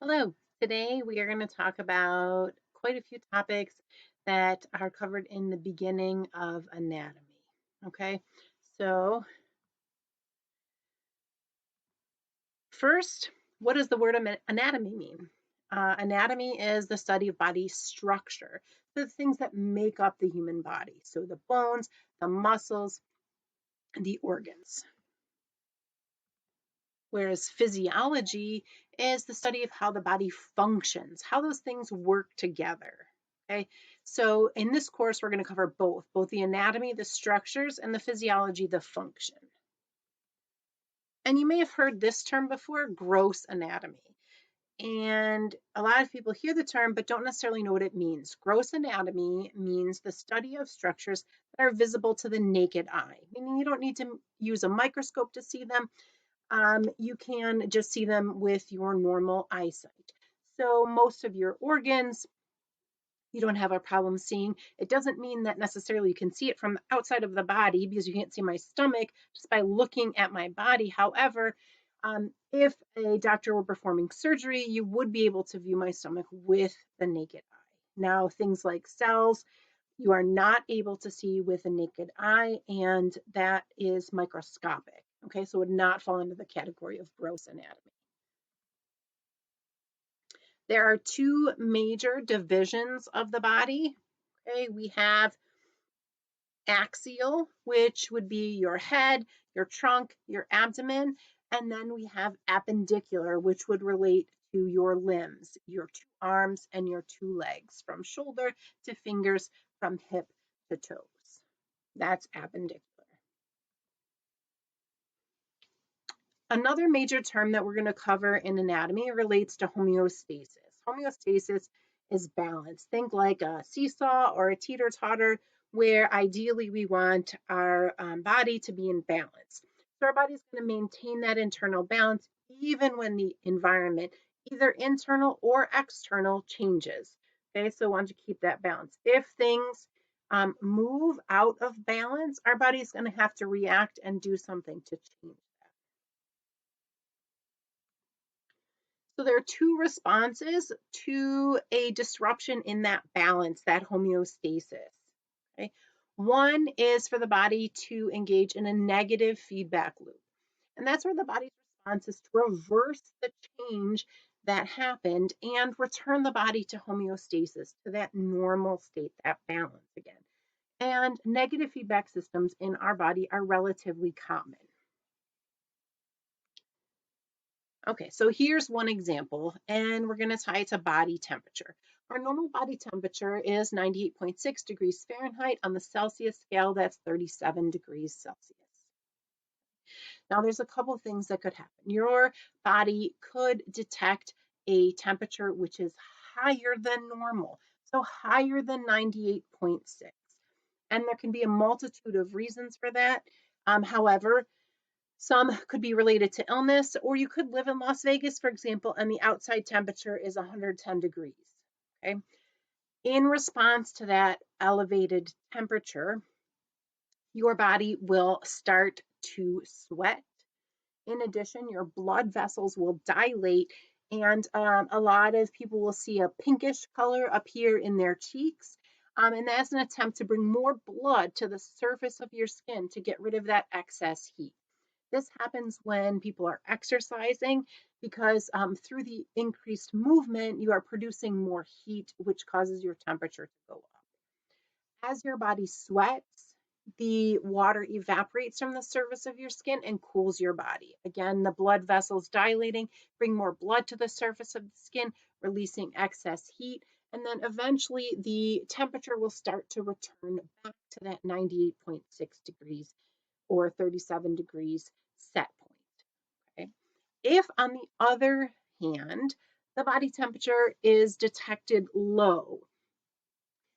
Hello. Today we are going to talk about quite a few topics that are covered in the beginning of anatomy. Okay, so first, what does the word anatomy mean? Anatomy is the study of body structure, the things that make up the human body. So the bones, the muscles, the organs. Whereas physiology is the study of how the body functions, how those things work together. Okay, so in this course, we're going to cover both the anatomy, the structures, and the physiology, the function. And you may have heard this term before, gross anatomy. And a lot of people hear the term but don't necessarily know what it means. Gross anatomy means the study of structures that are visible to the naked eye, meaning you don't need to use a microscope to see them. You can just see them with your normal eyesight. So most of your organs, you don't have a problem seeing. It doesn't mean that necessarily you can see it from the outside of the body because you can't see my stomach just by looking at my body. However, if a doctor were performing surgery, you would be able to view my stomach with the naked eye. Now, things like cells, you are not able to see with a naked eye, and that is microscopic. Okay, so it would not fall into the category of gross anatomy. There are two major divisions of the body. Okay, we have axial, which would be your head, your trunk, your abdomen, and then we have appendicular, which would relate to your limbs, your two arms and your two legs, from shoulder to fingers, from hip to toes. That's appendicular. Another major term that we're going to cover in anatomy relates to homeostasis. Homeostasis is balance. Think like a seesaw or a teeter-totter, where ideally we want our body to be in balance. So our body's going to maintain that internal balance even when the environment, either internal or external, changes. Okay, so we want to keep that balance. If things move out of balance, our body's going to have to react and do something to change. So there are two responses to a disruption in that balance, that homeostasis. Okay? One is for the body to engage in a negative feedback loop. And that's where the body's response is to reverse the change that happened and return the body to homeostasis, to that normal state, that balance again. And negative feedback systems in our body are relatively common. Okay, so here's one example, and we're going to tie it to body temperature. Our normal body temperature is 98.6 degrees Fahrenheit. On the Celsius scale, that's 37 degrees Celsius. Now, there's a couple things that could happen. Your body could detect a temperature which is higher than normal, so higher than 98.6. And there can be a multitude of reasons for that. However, some could be related to illness, or you could live in Las Vegas, for example, and the outside temperature is 110 degrees. Okay. In response to that elevated temperature, your body will start to sweat. In addition, your blood vessels will dilate, and a lot of people will see a pinkish color appear in their cheeks. And that's an attempt to bring more blood to the surface of your skin to get rid of that excess heat. This happens when people are exercising because through the increased movement, you are producing more heat, which causes your temperature to go up. As your body sweats, the water evaporates from the surface of your skin and cools your body. Again, the blood vessels dilating bring more blood to the surface of the skin, releasing excess heat. And then eventually the temperature will start to return back to that 98.6 degrees or 37 degrees set point. Okay? If, on the other hand, the body temperature is detected low,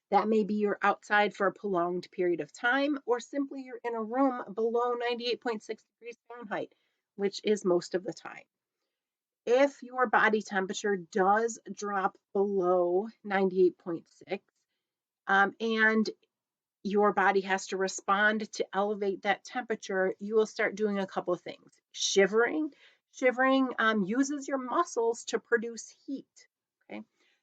that may be you're outside for a prolonged period of time, or simply you're in a room below 98.6 degrees Fahrenheit, which is most of the time. If your body temperature does drop below 98.6, and your body has to respond to elevate that temperature, you will start doing a couple of things. Shivering. Shivering uses your muscles to produce heat. Okay.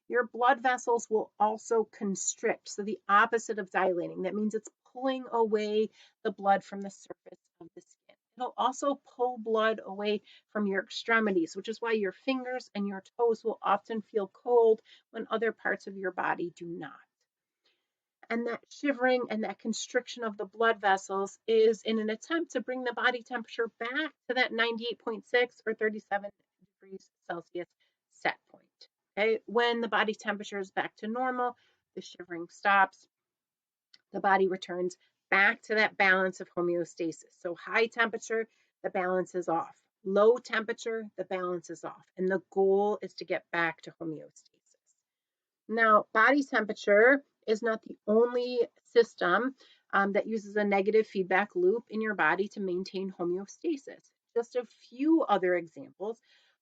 Your blood vessels will also constrict, so the opposite of dilating. That means it's pulling away the blood from the surface of the skin. It'll also pull blood away from your extremities, which is why your fingers and your toes will often feel cold when other parts of your body do not. And that shivering and that constriction of the blood vessels is in an attempt to bring the body temperature back to that 98.6 or 37 degrees Celsius set point. Okay, when the body temperature is back to normal, the shivering stops, the body returns back to that balance of homeostasis. So high temperature, the balance is off. Low temperature, the balance is off. And the goal is to get back to homeostasis. Now, body temperature is not the only system that uses a negative feedback loop in your body to maintain homeostasis. Just a few other examples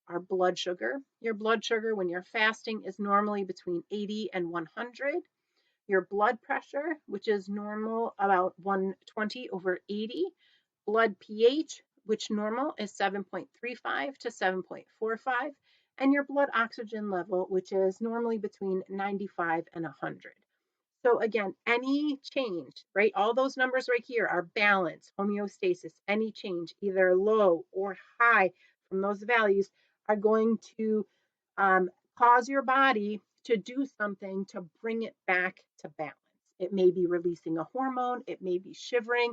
are blood sugar. Your blood sugar when you're fasting is normally between 80 and 100. Your blood pressure, which is normal about 120 over 80. Blood pH, which normal is 7.35 to 7.45, and your blood oxygen level, which is normally between 95 and 100. So again, any change, right? All those numbers right here are balance, homeostasis. Any change, either low or high from those values, are going to cause your body to do something to bring it back to balance. It may be releasing a hormone, it may be shivering,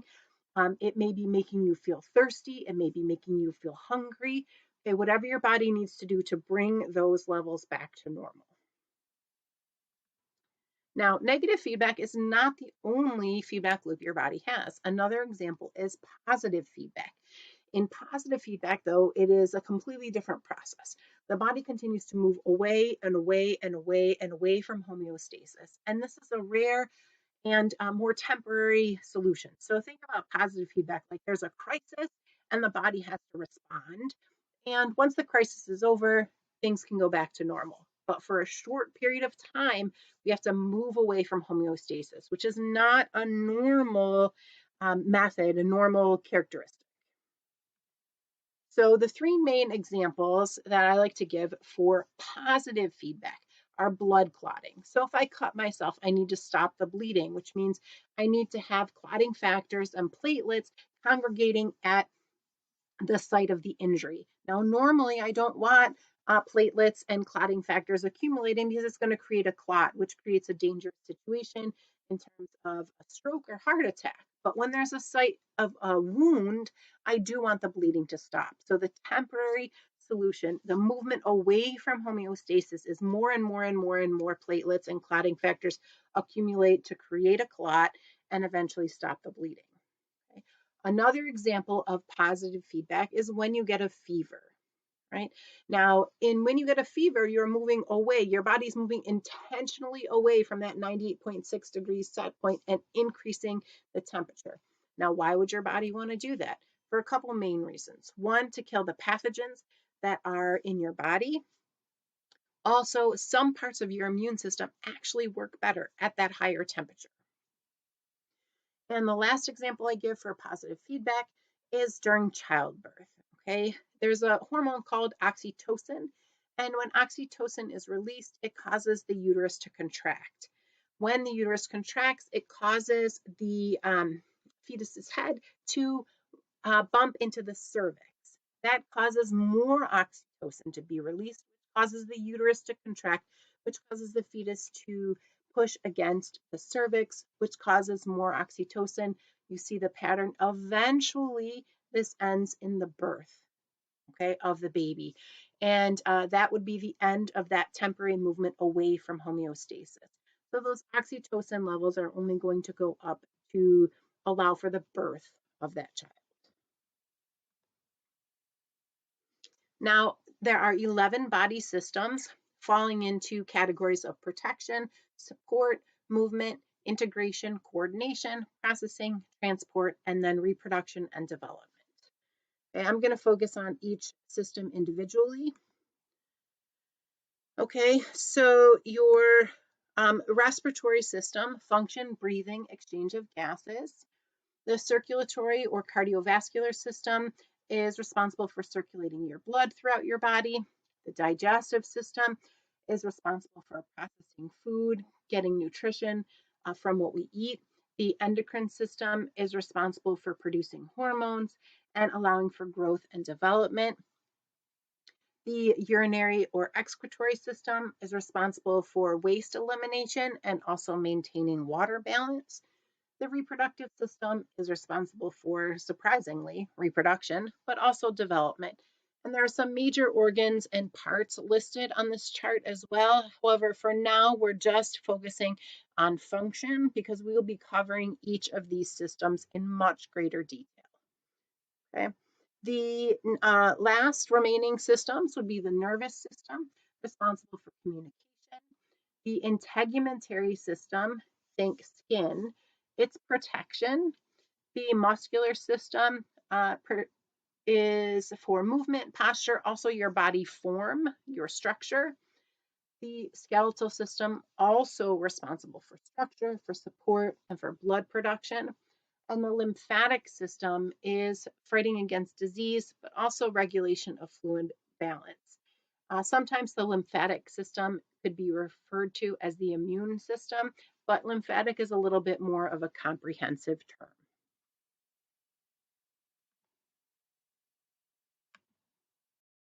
it may be making you feel thirsty, it may be making you feel hungry. Okay, whatever your body needs to do to bring those levels back to normal. Now, negative feedback is not the only feedback loop your body has. Another example is positive feedback. In positive feedback, though, it is a completely different process. The body continues to move away and away and away and away from homeostasis. And this is a rare and more temporary solution. So think about positive feedback like there's a crisis and the body has to respond. And once the crisis is over, things can go back to normal. But for a short period of time, we have to move away from homeostasis, which is not a normal method, a normal characteristic. So the three main examples that I like to give for positive feedback are blood clotting. So if I cut myself, I need to stop the bleeding, which means I need to have clotting factors and platelets congregating at the site of the injury. Now, normally I don't want platelets and clotting factors accumulating because it's going to create a clot, which creates a dangerous situation in terms of a stroke or heart attack. But when there's a site of a wound, I do want the bleeding to stop. So the temporary solution, the movement away from homeostasis, is more and more and more and more platelets and clotting factors accumulate to create a clot and eventually stop the bleeding. Okay. Another example of positive feedback is when you get a fever, right? Now, when you get a fever, you're moving away. Your body's moving intentionally away from that 98.6 degrees set point and increasing the temperature. Now, why would your body want to do that? For a couple main reasons. One, to kill the pathogens that are in your body. Also, some parts of your immune system actually work better at that higher temperature. And the last example I give for positive feedback is during childbirth. Okay, there's a hormone called oxytocin, and when oxytocin is released, it causes the uterus to contract. When the uterus contracts, it causes the fetus's head to bump into the cervix. That causes more oxytocin to be released, which causes the uterus to contract, which causes the fetus to push against the cervix, which causes more oxytocin. You see the pattern. Eventually, this ends in the birth, okay, of the baby. And that would be the end of that temporary movement away from homeostasis. So those oxytocin levels are only going to go up to allow for the birth of that child. Now, there are 11 body systems falling into categories of protection, support, movement, integration, coordination, processing, transport, and then reproduction and development. Okay, I'm going to focus on each system individually. Okay, so your respiratory system, function, breathing, exchange of gases. The circulatory or cardiovascular system is responsible for circulating your blood throughout your body. The digestive system is responsible for processing food, getting nutrition from what we eat. The endocrine system is responsible for producing hormones and allowing for growth and development. The urinary or excretory system is responsible for waste elimination and also maintaining water balance. The reproductive system is responsible for, surprisingly, reproduction, but also development. And there are some major organs and parts listed on this chart as well. However, for now, we're just focusing on function because we will be covering each of these systems in much greater detail. Okay. The last remaining systems would be the nervous system, responsible for communication. The integumentary system, think skin, its protection. The muscular system is for movement, posture, also your body form, your structure. The skeletal system, also responsible for structure, for support, and for blood production. And the lymphatic system is fighting against disease, but also regulation of fluid balance. Sometimes the lymphatic system could be referred to as the immune system, but lymphatic is a little bit more of a comprehensive term.